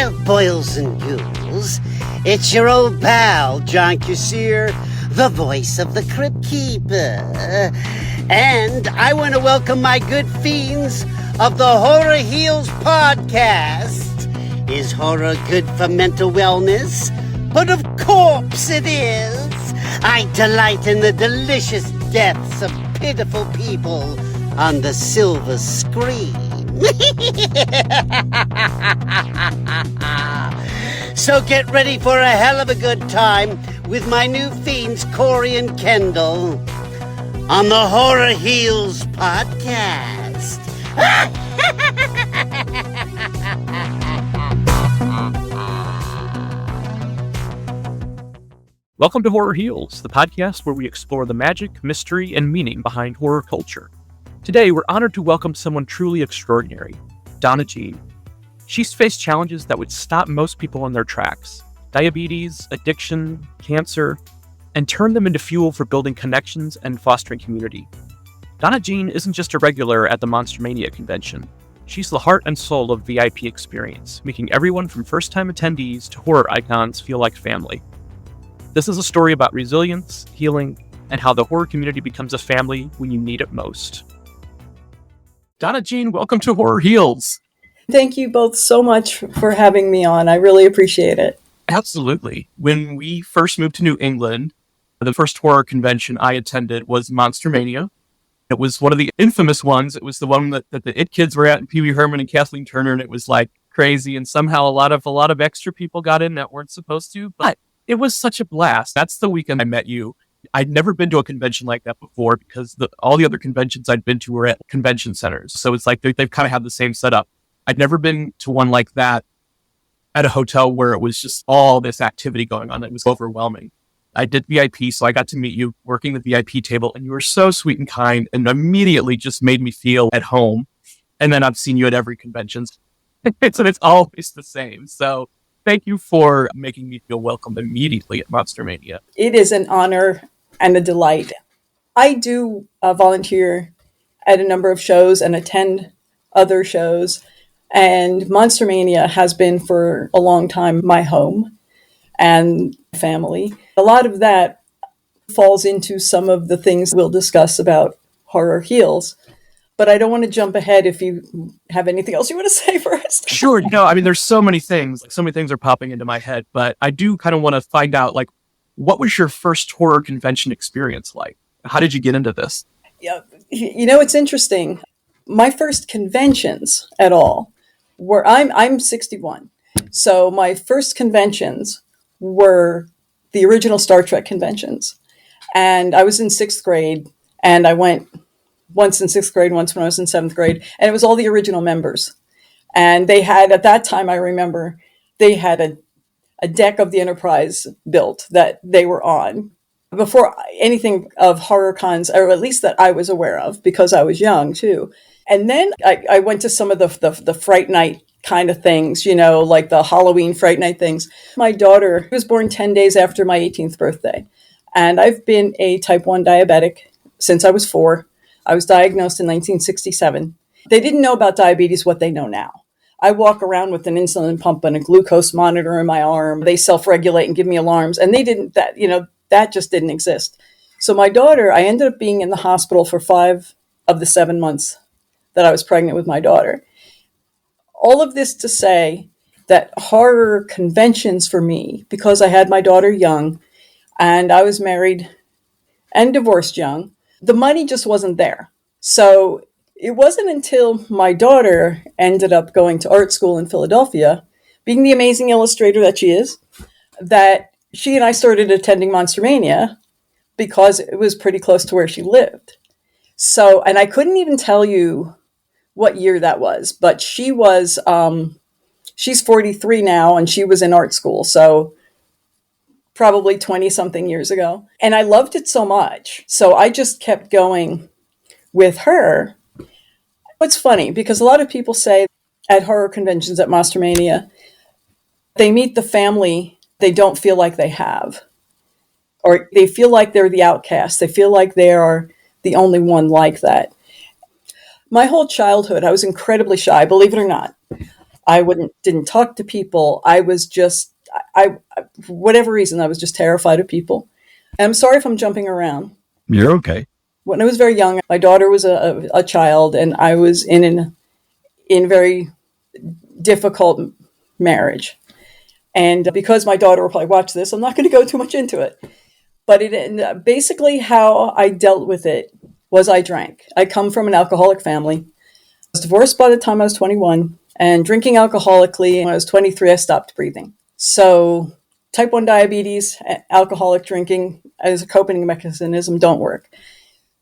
Well, boils and ghouls, it's your old pal, John Kassir, the voice of the Crypt Keeper. And I want to welcome my good fiends of the Horror Heals podcast. Is horror good for mental wellness? But of course it is. I delight in the delicious deaths of pitiful people on the silver screen. So get ready for a hell of a good time with my new fiends, Corey and Kendall, on the Horror Heals podcast. Welcome to Horror Heals, the podcast where we explore the magic, mystery, and meaning behind horror culture. Today, we're honored to welcome someone truly extraordinary, DonnaJean. She's faced challenges that would stop most people in their tracks: diabetes, addiction, cancer, and turn them into fuel for building connections and fostering community. DonnaJean isn't just a regular at the Monster Mania convention. She's the heart and soul of VIP experience, making everyone from first-time attendees to horror icons feel like family. This is a story about resilience, healing, and how the horror community becomes a family when you need it most. DonnaJean, welcome to Horror Heals. Thank you both so much for having me on. I really appreciate it. Absolutely. When we first moved to New England, the first horror convention I attended was Monster Mania. It was one of the infamous ones. It was the one that the It Kids were at, and Pee Wee Herman and Kathleen Turner, and it was like crazy. And somehow a lot of extra people got in that weren't supposed to, but it was such a blast. That's the weekend I met you. I'd never been to a convention like that before because all the other conventions I'd been to were at convention centers. So it's like they've kind of had the same setup. I'd never been to one like that at a hotel where it was just all this activity going on. It was overwhelming. I did VIP, so I got to meet you working the VIP table, and you were so sweet and kind and immediately just made me feel at home. And then I've seen you at every convention. It's always the same. So thank you for making me feel welcome immediately at Monster Mania. It is an honor and a delight. I do volunteer at a number of shows and attend other shows. And Monster Mania has been for a long time my home and family. A lot of that falls into some of the things we'll discuss about Horror Heals. But I don't want to jump ahead if you have anything else you want to say first. Sure. There's so many things. So many things are popping into my head. But I do kind of want to find out, what was your first horror convention experience like? How did you get into this? Yeah, it's interesting. My first conventions at all were, I'm 61. So my first conventions were the original Star Trek conventions. And I was in 6th grade, and I went once in 6th grade, once when I was in 7th grade, and it was all the original members. And they had, at that time, I remember, they had a deck of the Enterprise built that they were on before anything of horror cons, or at least that I was aware of, because I was young too. And then I went to some of the Fright Night kind of things, like the Halloween Fright Night things. My daughter was born 10 days after my 18th birthday. And I've been a type 1 diabetic since I was 4. I was diagnosed in 1967. They didn't know about diabetes what they know now. I walk around with an insulin pump and a glucose monitor in my arm. They self-regulate and give me alarms. And they didn't, that just didn't exist. So my daughter, I ended up being in the hospital for 5 of the 7 months that I was pregnant with my daughter. All of this to say that horror conventions for me, because I had my daughter young and I was married and divorced young, the money just wasn't there. So it wasn't until my daughter ended up going to art school in Philadelphia, being the amazing illustrator that she is, that she and I started attending Monster Mania because it was pretty close to where she lived. So, and I couldn't even tell you what year that was, but she was, she's 43 now and she was in art school. So probably 20 something years ago. And I loved it so much. So I just kept going with her. It's funny because a lot of people say at horror conventions at Monster Mania, they meet the family they don't feel like they have, or they feel like they're the outcast. They feel like they are the only one like that. My whole childhood, I was incredibly shy, believe it or not. I didn't talk to people. I was just, for whatever reason, I was just terrified of people. And I'm sorry if I'm jumping around. You're okay. When I was very young, my daughter was a child, and I was in very difficult marriage. And because my daughter will probably watch this, I'm not going to go too much into it. But basically how I dealt with it was I drank. I come from an alcoholic family. I was divorced by the time I was 21, and drinking alcoholically. When I was 23, I stopped breathing. So type 1 diabetes, alcoholic drinking as a coping mechanism don't work.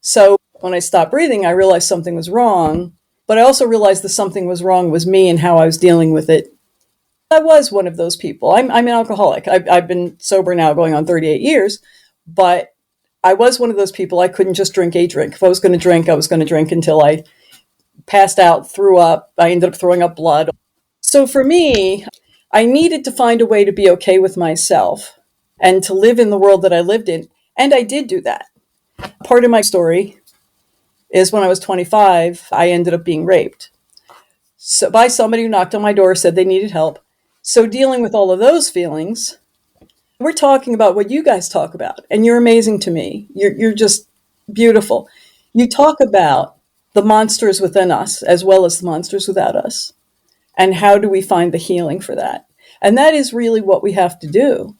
So when I stopped breathing, I realized something was wrong, but I also realized the something was wrong was me and how I was dealing with it. I was one of those people. I'm an alcoholic. I've been sober now going on 38 years, but I was one of those people. I couldn't just drink a drink. If I was going to drink, I was going to drink until I passed out, threw up. I ended up throwing up blood. So for me, I needed to find a way to be okay with myself and to live in the world that I lived in. And I did do that. Part of my story is when I was 25, I ended up being raped. So by somebody who knocked on my door, said they needed help. So dealing with all of those feelings, we're talking about what you guys talk about. And you're amazing to me. You're just beautiful. You talk about the monsters within us as well as the monsters without us. And how do we find the healing for that? And that is really what we have to do.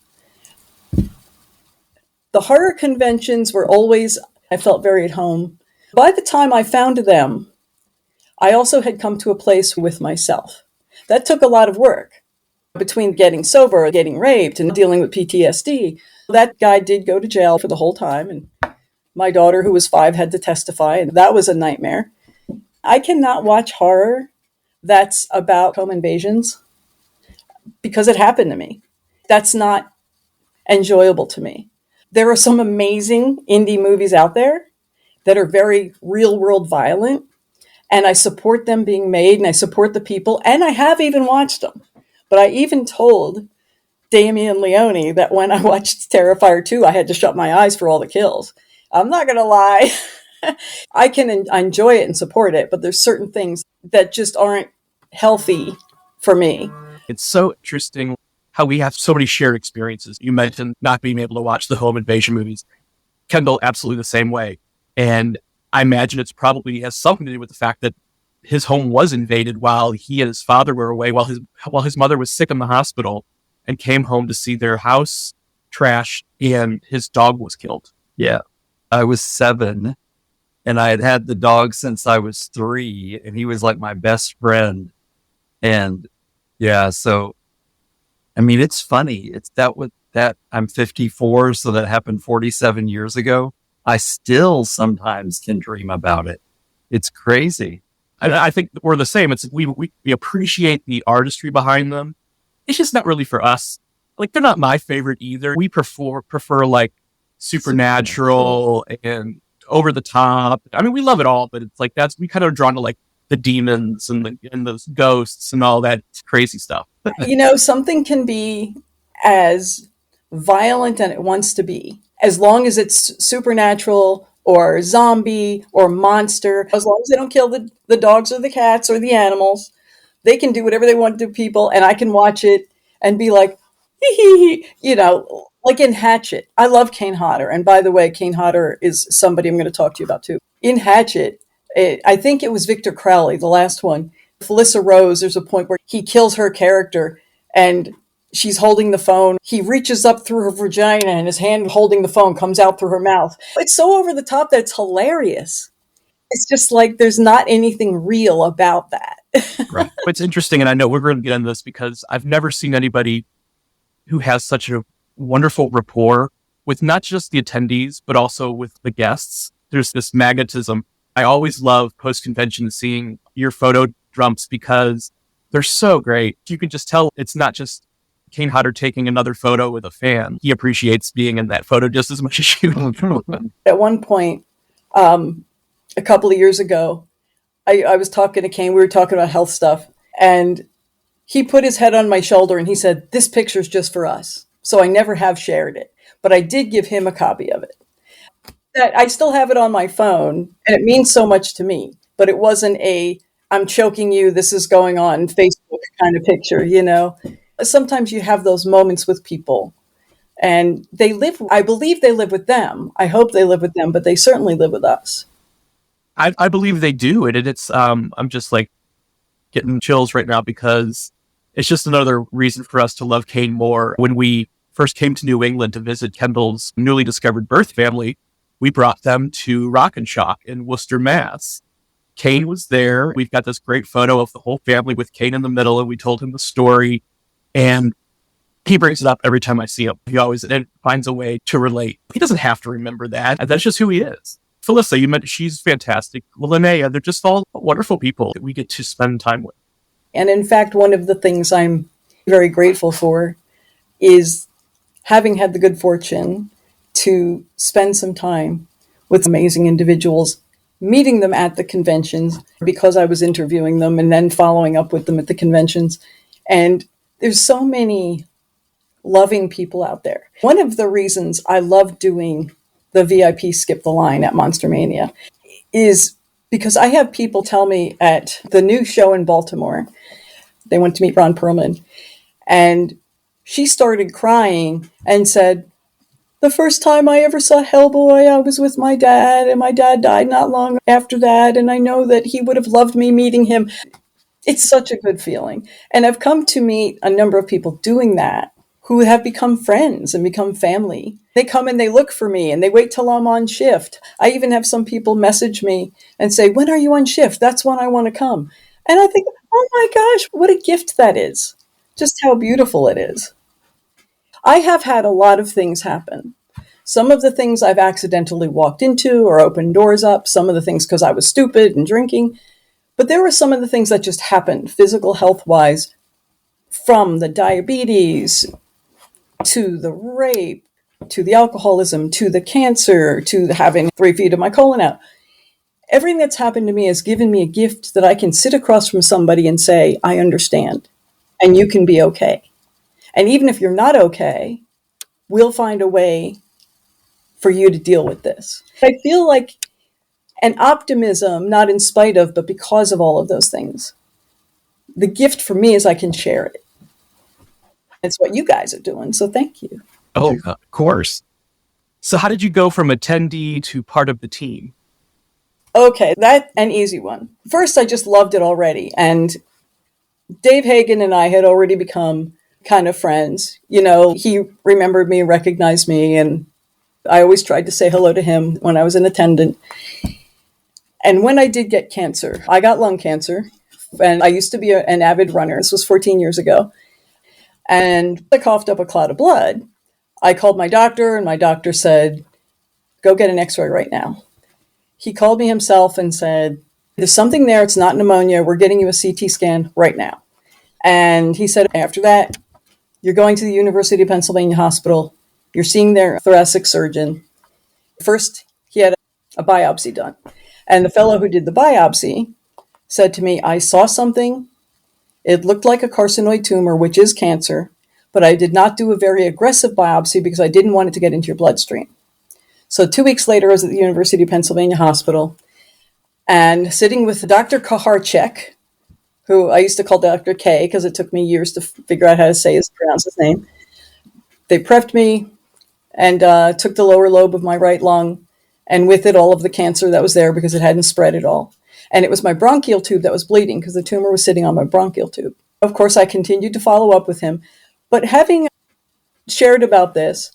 The horror conventions were always, I felt very at home. By the time I found them, I also had come to a place with myself. That took a lot of work. Between getting sober, getting raped, and dealing with PTSD, that guy did go to jail for the whole time. And my daughter, who was 5, had to testify, and that was a nightmare. I cannot watch horror that's about home invasions because it happened to me. That's not enjoyable to me. There are some amazing indie movies out there that are very real world violent, and I support them being made, and I support the people, and I have even watched them. But I even told Damien Leone that when I watched Terrifier 2, I had to shut my eyes for all the kills. I'm not going to lie. I can enjoy it and support it, but there's certain things that just aren't healthy for me. It's so interesting how we have so many shared experiences. You mentioned not being able to watch the home invasion movies. Kendall, absolutely the same way. And I imagine it's probably has something to do with the fact that his home was invaded while he and his father were away, while his mother was sick in the hospital, and came home to see their house trashed and his dog was killed. Yeah. I was 7 and I had had the dog since I was 3, and he was like my best friend. And yeah, so I mean, it's funny. It's that I'm 54, so that happened 47 years ago. I still sometimes can dream about it. It's crazy. And I think we're the same. It's we appreciate the artistry behind them. It's just not really for us. Like, they're not my favorite either. We prefer like supernatural and over the top. I mean, we love it all, but it's like we kind of drawn to like the demons and those ghosts and all that crazy stuff. Something can be as violent as it wants to be, as long as it's supernatural or zombie or monster. As long as they don't kill the dogs or the cats or the animals, they can do whatever they want to people, and I can watch it and be like, hee hee, like in Hatchet. I love Kane Hodder, and by the way, Kane Hodder is somebody I'm going to talk to you about too. In Hatchet, I think it was Victor Crowley, the last one. Felissa Rose, there's a point where he kills her character and she's holding the phone. He reaches up through her vagina and his hand holding the phone comes out through her mouth. It's so over the top that it's hilarious. It's just like there's not anything real about that. Right. It's interesting, and I know we're going to get into this because I've never seen anybody who has such a wonderful rapport with not just the attendees, but also with the guests. There's this magnetism. I always love post-convention seeing your photo dumps because they're so great. You can just tell it's not just Kane Hodder taking another photo with a fan. He appreciates being in that photo just as much as you. At one point, a couple of years ago, I was talking to Kane. We were talking about health stuff, and he put his head on my shoulder and he said, "This picture's just for us." So I never have shared it, but I did give him a copy of it. That I still have it on my phone, and it means so much to me. But it wasn't I'm choking you, this is going on Facebook book kind of picture, you know. Sometimes you have those moments with people and they live, I believe they live with them. I hope they live with them, but they certainly live with us. I believe they do. And it's, I'm just like getting chills right now because it's just another reason for us to love Kane more. When we first came to New England to visit Kendall's newly discovered birth family, we brought them to Rock and Shock in Worcester, Mass. Kane was there. We've got this great photo of the whole family with Kane in the middle, and we told him the story. And he brings it up every time I see him. He always finds a way to relate. He doesn't have to remember that. And that's just who he is. Felissa, you mentioned she's fantastic. Linnea, they're just all wonderful people that we get to spend time with. And in fact, one of the things I'm very grateful for is having had the good fortune to spend some time with amazing individuals, meeting them at the conventions because I was interviewing them and then following up with them at the conventions. And there's so many loving people out there. One of the reasons I love doing the VIP Skip the Line at Monster Mania is because I have people tell me at the new show in Baltimore, they went to meet Ron Perlman, and she started crying and said, the first time I ever saw Hellboy, I was with my dad, and my dad died not long after that, and I know that he would have loved me meeting him. It's such a good feeling. And I've come to meet a number of people doing that who have become friends and become family. They come and they look for me and they wait till I'm on shift. I even have some people message me and say, when are you on shift? That's when I want to come. And I think, oh my gosh, what a gift that is. Just how beautiful it is. I have had a lot of things happen. Some of the things I've accidentally walked into or opened doors up, some of the things because I was stupid and drinking. But there were some of the things that just happened, physical health-wise, from the diabetes to the rape, to the alcoholism, to the cancer, to having 3 feet of my colon out. Everything that's happened to me has given me a gift that I can sit across from somebody and say, I understand, and you can be okay. And even if you're not okay, we'll find a way for you to deal with this. I feel like an optimism, not in spite of, but because of all of those things. The gift for me is I can share it. It's what you guys are doing, so thank you. Oh, of course. So how did you go from attendee to part of the team? Okay, that's an easy one. First, I just loved it already. And Dave Hagen and I had already become kind of friends. You know, he remembered me, recognized me, and I always tried to say hello to him when I was an attendant. And when I did get cancer, I got lung cancer, and I used to be an avid runner. This was 14 years ago. And I coughed up a clot of blood. I called my doctor, and my doctor said, go get an x-ray right now. He called me himself and said, there's something there. It's not pneumonia. We're getting you a CT scan right now. And he said, after that, you're going to the University of Pennsylvania Hospital. You're seeing their thoracic surgeon. First, he had a biopsy done. And the fellow who did the biopsy said to me, I saw something. It looked like a carcinoid tumor, which is cancer, but I did not do a very aggressive biopsy because I didn't want it to get into your bloodstream. So 2 weeks later, I was at the University of Pennsylvania Hospital and sitting with Dr. Kaharchek, who I used to call Dr. K because it took me years to figure out how to pronounce his name. They prepped me and took the lower lobe of my right lung, and with it all of the cancer that was there because it hadn't spread at all. And it was my bronchial tube that was bleeding because the tumor was sitting on my bronchial tube. Of course, I continued to follow up with him. But having shared about this,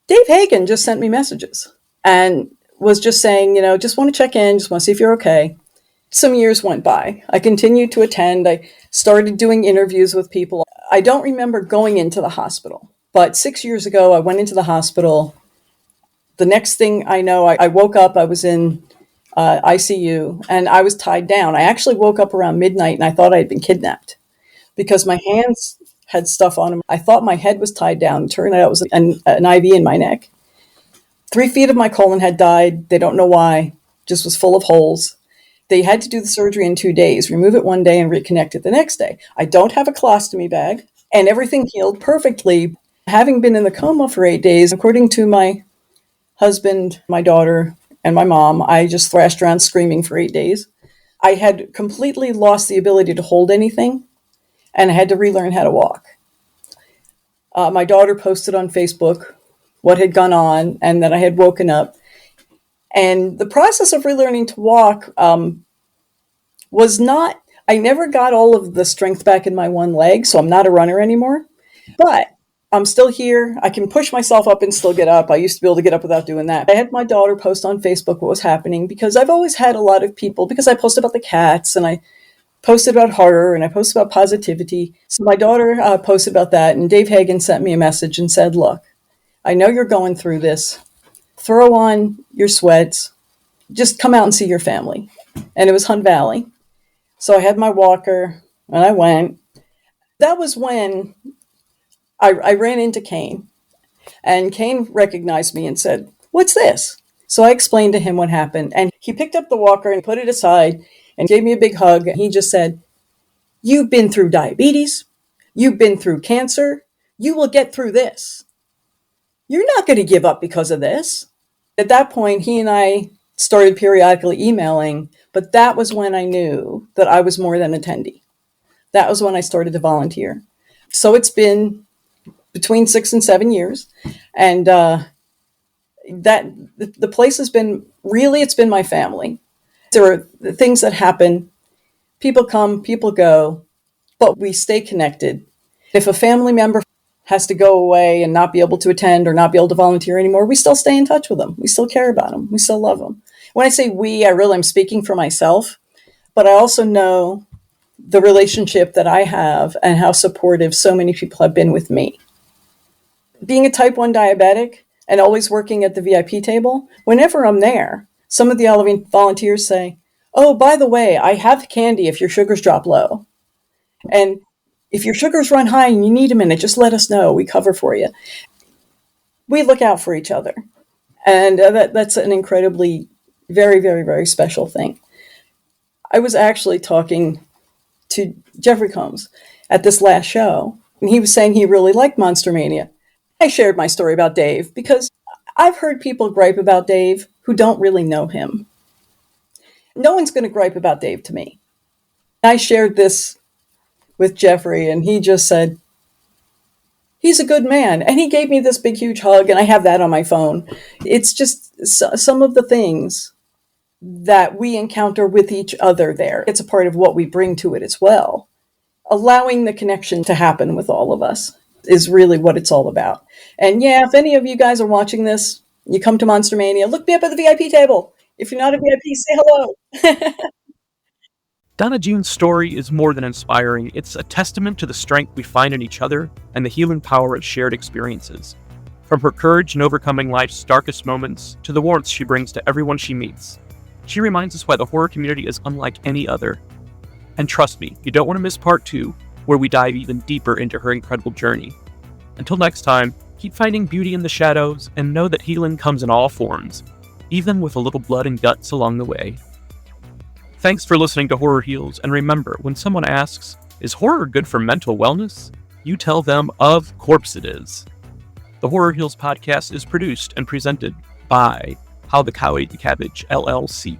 Dave Hagen just sent me messages and was just saying, you know, just want to check in, just want to see if you're okay. Some years went by. I continued to attend. I started doing interviews with people. I don't remember going into the hospital, but 6 years ago, I went into the hospital. The next thing I know, I woke up, I was in ICU, and I was tied down. I actually woke up around midnight, and I thought I had been kidnapped because my hands had stuff on them. I thought my head was tied down. It turned out it was an IV in my neck. 3 feet of my colon had died. They don't know why. Just was full of holes. They had to do the surgery in 2 days, remove it one day and reconnect it the next day. I don't have a colostomy bag, and everything healed perfectly. Having been in the coma for 8 days, according to my husband, my daughter, and my mom, I just thrashed around screaming for 8 days. I had completely lost the ability to hold anything. and I had to relearn how to walk. My daughter posted on Facebook what had gone on and that I had woken up. And the process of relearning to walk was not, I never got all of the strength back in my one leg, so I'm not a runner anymore. But I'm still here. I can push myself up and still get up. I used to be able to get up without doing that. I had my daughter post on Facebook what was happening because I've always had a lot of people, because I posted about the cats and I posted about horror and I posted about positivity. So my daughter posted about that, and Dave Hagen sent me a message and said, look, I know you're going through this. Throw on your sweats. Just come out and see your family. And it was Hunt Valley. So I had my walker and I went. That was when I ran into Kane. And Kane recognized me and said, what's this? So I explained to him what happened. And he picked up the walker and put it aside and gave me a big hug. And he just said, you've been through diabetes. You've been through cancer. You will get through this. You're not going to give up because of this. At that point, he and I started periodically emailing, but that was when I knew that I was more than an attendee. That was when I started to volunteer. So it's been between 6 and 7 years. And the place has been, really, it's been my family. There are things that happen. People come, people go, but we stay connected. If a family member has to go away and not be able to attend or not be able to volunteer anymore, we still stay in touch with them. We still care about them. We still love them. When I say we, I'm speaking for myself, but I also know the relationship that I have and how supportive so many people have been with me. Being a type 1 diabetic and always working at the VIP table, whenever I'm there, some of the volunteers say, oh, by the way, I have candy if your sugars drop low. And if your sugars run high and you need a minute, just let us know. We cover for you. We look out for each other. And that's an incredibly, very, very, very special thing. I was actually talking to Jeffrey Combs at this last show, and he was saying he really liked Monster Mania. I shared my story about Dave because I've heard people gripe about Dave who don't really know him. No one's going to gripe about Dave to me. I shared this with Jeffrey, and he just said, he's a good man. And he gave me this big, huge hug, and I have that on my phone. It's just some of the things that we encounter with each other there. It's a part of what we bring to it as well. Allowing the connection to happen with all of us is really what it's all about. And yeah, if any of you guys are watching this, you come to Monster Mania, look me up at the VIP table. If you're not a VIP, say hello. DonnaJean's story is more than inspiring. It's a testament to the strength we find in each other and the healing power of shared experiences. From her courage in overcoming life's darkest moments to the warmth she brings to everyone she meets, she reminds us why the horror community is unlike any other. And trust me, you don't want to miss part 2, where we dive even deeper into her incredible journey. Until next time, keep finding beauty in the shadows and know that healing comes in all forms, even with a little blood and guts along the way. Thanks for listening to Horror Heals, and remember, when someone asks, is horror good for mental wellness? You tell them, of course it is. The Horror Heals podcast is produced and presented by How the Cow Ate the Cabbage, LLC.